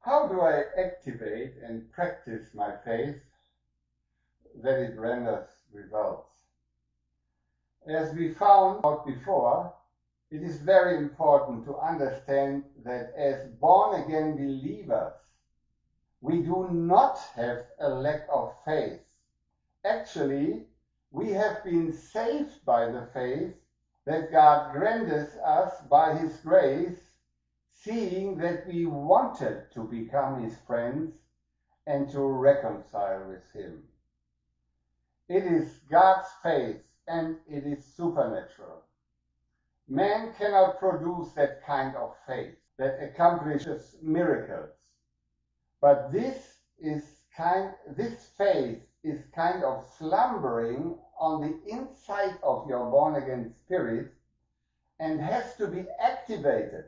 How do I activate and practice my faith that it renders results? As we found out before, it is very important to understand that as born-again believers, we do not have a lack of faith. Actually, we have been saved by the faith that God granted us by His grace, seeing that we wanted to become His friends and to reconcile with Him. It is God's faith and it is supernatural. Man cannot produce that kind of faith that accomplishes miracles. But this faith is kind of slumbering on the inside of your born-again spirit and has to be activated.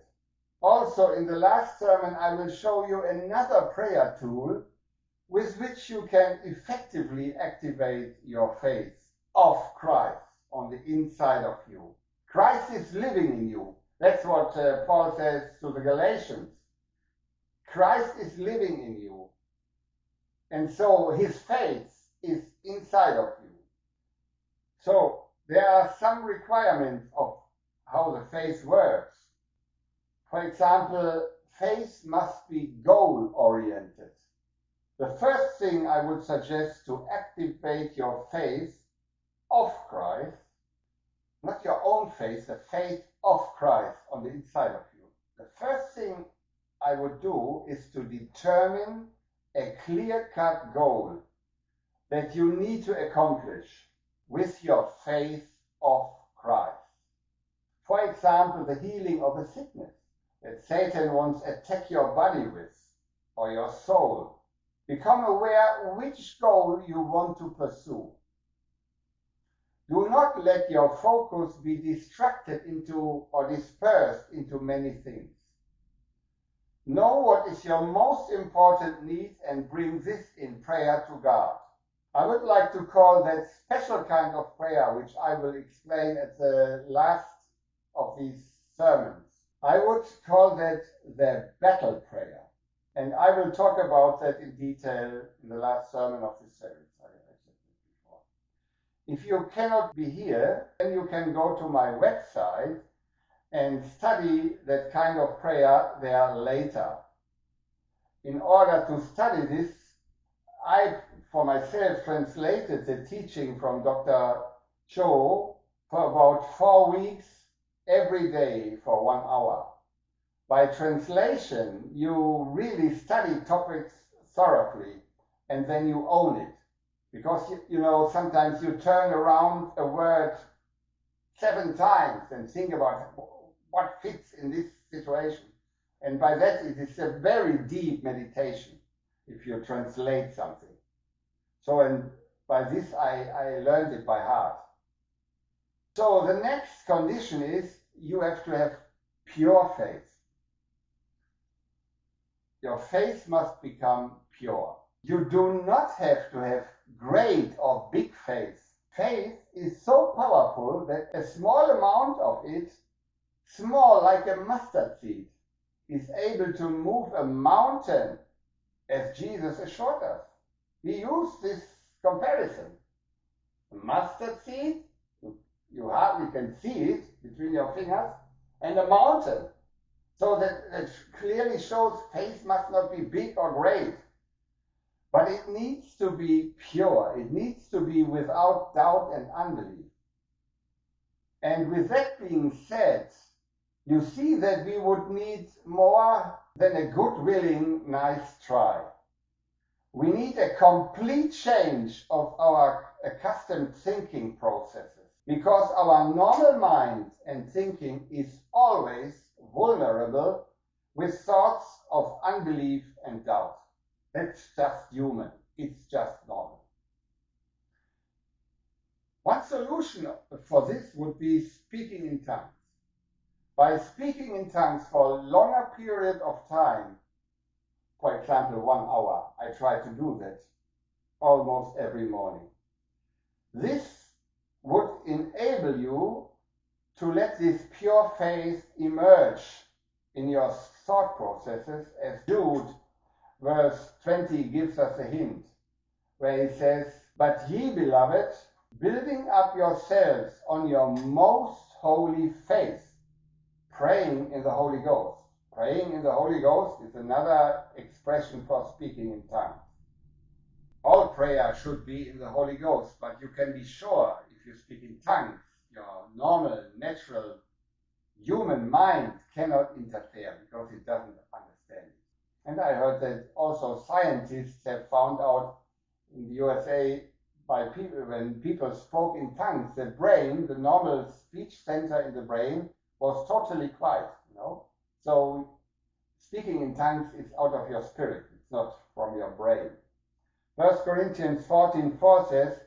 Also, in the last sermon, I will show you another prayer tool with which you can effectively activate your faith of Christ on the inside of you. Christ is living in you. That's what Paul says to the Galatians. Christ is living in you. And so his faith is inside of you. So there are some requirements of how the faith works. For example, faith must be goal-oriented. The first thing I would suggest to activate your faith of Christ, not your own faith, the faith of Christ on the inside of you. The first thing I would do is to determine a clear-cut goal that you need to accomplish with your faith of Christ. For example, the healing of a sickness that Satan wants to attack your body with, or your soul. Become aware which goal you want to pursue. Do not let your focus be distracted into or dispersed into many things. Know what is your most important need and bring this in prayer to God. I would like to call that special kind of prayer, which I will explain at the last of these sermons. I would call that the battle prayer. And I will talk about that in detail in the last sermon of this series. I said it before. If you cannot be here, then you can go to my website and study that kind of prayer there later. In order to study this, I, for myself, translated the teaching from Dr. Cho for about 4 weeks, every day for 1 hour. By translation, you really study topics thoroughly and then you own it. Because, you know, sometimes you turn around a word 7 times and think about what fits in this situation. And by that, it is a very deep meditation if you translate something. So, and by this, I learned it by heart. So the next condition is you have to have pure faith. Your faith must become pure. You do not have to have great or big faith. Faith is so powerful that a small amount of it, small like a mustard seed, is able to move a mountain, as Jesus assured us. He used this comparison. A mustard seed, you hardly can see it between your fingers, and a mountain. So that clearly shows faith must not be big or great, but it needs to be pure. It needs to be without doubt and unbelief. And with that being said, you see that we would need more than a good willing, nice try. We need a complete change of our accustomed thinking processes, because our normal mind and thinking is always vulnerable with thoughts of unbelief and doubt. That's just human. It's just normal. One solution for this would be speaking in tongues. By speaking in tongues for a longer period of time, for example 1 hour, I try to do that almost every morning. This would enable you to let this pure faith emerge in your thought processes, as Jude verse 20 gives us a hint, where he says, "But ye, beloved, building up yourselves on your most holy faith, praying in the Holy Ghost." Praying in the Holy Ghost is another expression for speaking in tongues. All prayer should be in the Holy Ghost, but you can be sure if you speak in tongues, your normal, natural, human mind cannot interfere because it doesn't understand it. And I heard that also scientists have found out in the USA by people, when people spoke in tongues, the brain, the normal speech center in the brain, was totally quiet, So speaking in tongues is out of your spirit, it's not from your brain. 1 Corinthians 14:4 says,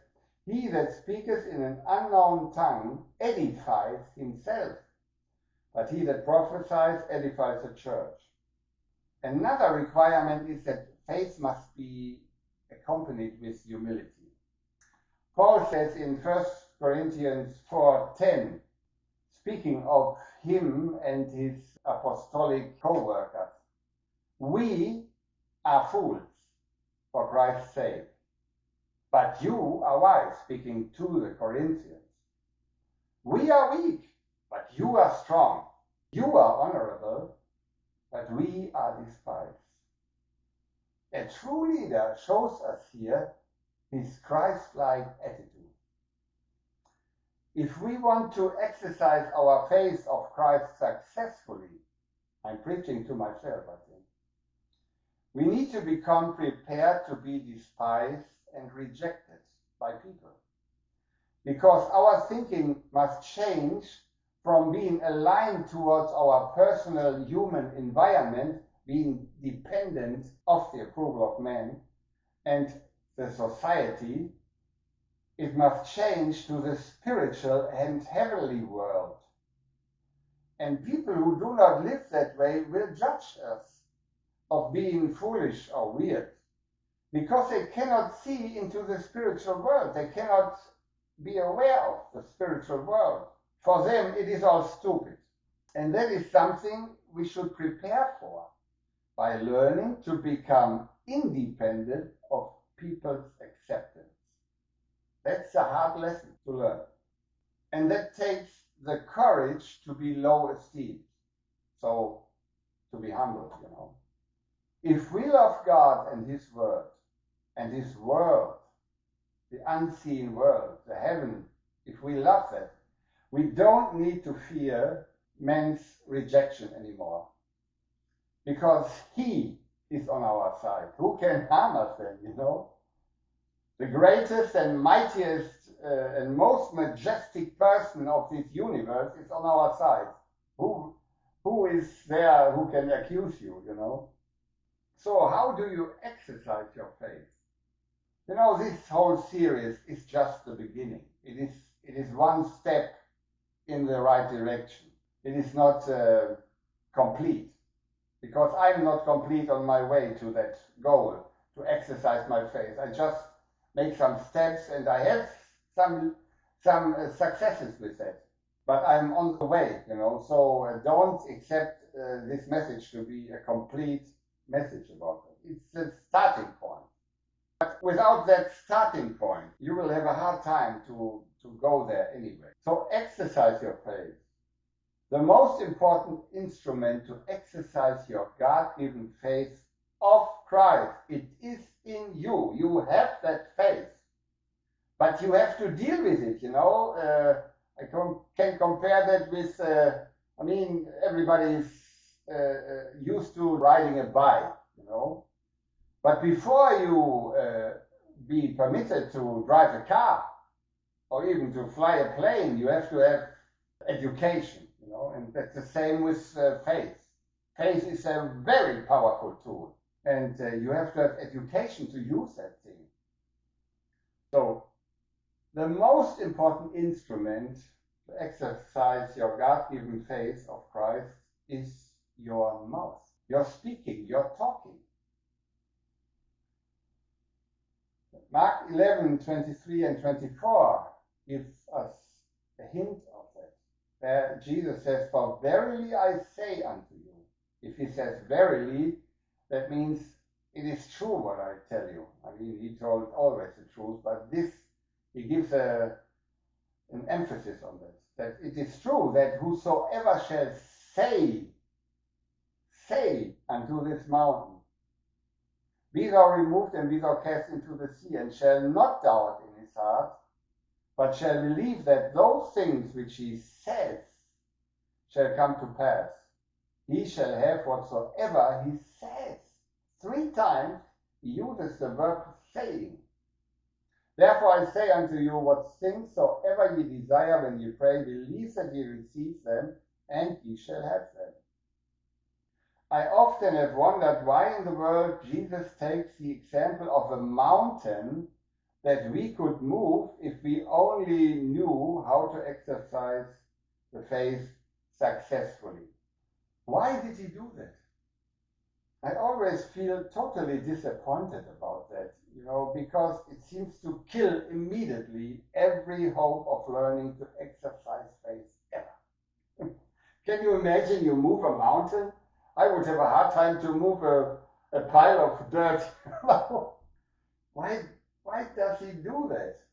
"He that speaketh in an unknown tongue edifies himself, but he that prophesies edifies the church." Another requirement is that faith must be accompanied with humility. Paul says in 1 Corinthians 4:10, speaking of him and his apostolic co-workers, "We are fools for Christ's sake, but you are wise," speaking to the Corinthians. "We are weak, but you are strong. You are honorable, but we are despised." A true leader shows us here his Christ-like attitude. If we want to exercise our faith of Christ successfully, I'm preaching to myself, I think, we need to become prepared to be despised and rejected by people. Because our thinking must change from being aligned towards our personal human environment, being dependent of the approval of men and the society. It must change to the spiritual and heavenly world. And people who do not live that way will judge us of being foolish or weird, because they cannot see into the spiritual world. They cannot be aware of the spiritual world. For them, it is all stupid. And that is something we should prepare for by learning to become independent of people's acceptance. That's a hard lesson to learn. And that takes the courage to be low esteemed. So, to be humble, If we love God and His Word, and His world, the unseen world, the heaven, if we love that, we don't need to fear man's rejection anymore. Because He is on our side. Who can harm us then, The greatest and mightiest and most majestic person of this universe is on our side. Who is there who can accuse you, So how do you exercise your faith? This whole series is just the beginning. It is one step in the right direction. It is not complete, because I'm not complete on my way to that goal, to exercise my faith. I just make some steps, and I have some successes with that. But I'm on the way, so don't accept this message to be a complete message about it. It's the starting point. But without that starting point, you will have a hard time to go there anyway. So exercise your faith. The most important instrument to exercise your God-given faith of Christ, it is in you. You have that faith. But you have to deal with it, I can compare that with, everybody is used to riding a bike, But before you be permitted to drive a car or even to fly a plane, you have to have education, and that's the same with faith. Faith is a very powerful tool, and you have to have education to use that thing. So the most important instrument to exercise your God-given faith of Christ is your mouth, your speaking, your talking. Mark 11:23 and 24 gives us a hint of that. There Jesus says, "For verily I say unto you." If he says verily, that means it is true what I tell you. I mean, he told always the truth, but this, he gives an emphasis on this, that it is true that whosoever shall say unto this mountain, be thou removed and be thou cast into the sea, and shall not doubt in his heart, but shall believe that those things which he says shall come to pass, he shall have whatsoever he says. 3 times he uses the verb saying. Therefore I say unto you, what things soever ye desire when ye pray, believe that ye receive them, and ye shall have them. I often have wondered why in the world Jesus takes the example of a mountain that we could move if we only knew how to exercise the faith successfully. Why did he do that? I always feel totally disappointed about that, because it seems to kill immediately every hope of learning to exercise faith ever. Can you imagine you move a mountain? I would have a hard time to move a pile of dirt. Why does he do that?